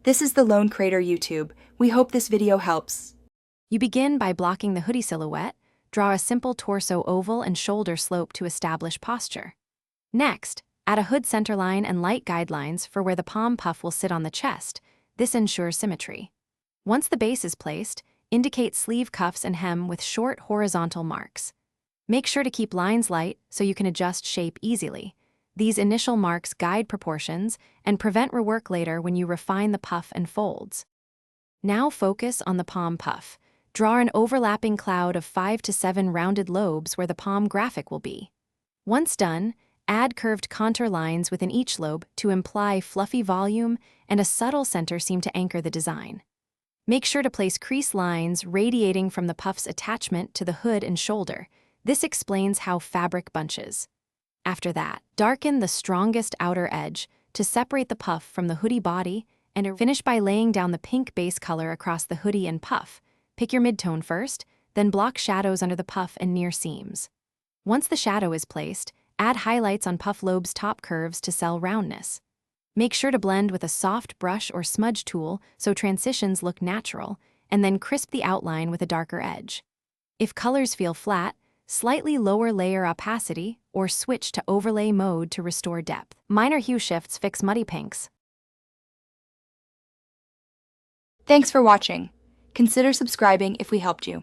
This is the Lone Crater YouTube. We hope this video helps. You begin by blocking the hoodie silhouette. Draw a simple torso oval and shoulder slope to establish posture. Next, add a hood centerline and light guidelines for where the palm puff will sit on the chest. This ensures symmetry. Once the base is placed, indicate sleeve cuffs and hem with short horizontal marks. Make sure to keep lines light so you can adjust shape easily. These initial marks guide proportions and prevent rework later when you refine the puff and folds. Now focus on the palm puff. Draw an overlapping cloud of 5 to 7 rounded lobes where the palm graphic will be. Once done, add curved contour lines within each lobe to imply fluffy volume and a subtle center seam to anchor the design. Make sure to place crease lines radiating from the puff's attachment to the hood and shoulder. This explains how fabric bunches. After that, darken the strongest outer edge to separate the puff from the hoodie body and finish by laying down the pink base color across the hoodie and puff. Pick your midtone first, then block shadows under the puff and near seams. Once the shadow is placed, add highlights on puff lobe's top curves to sell roundness. Make sure to blend with a soft brush or smudge tool so transitions look natural, and then crisp the outline with a darker edge. If colors feel flat, slightly lower layer opacity or switch to overlay mode to restore depth. Minor hue shifts fix muddy pinks. Thanks for watching. Consider subscribing if we helped you.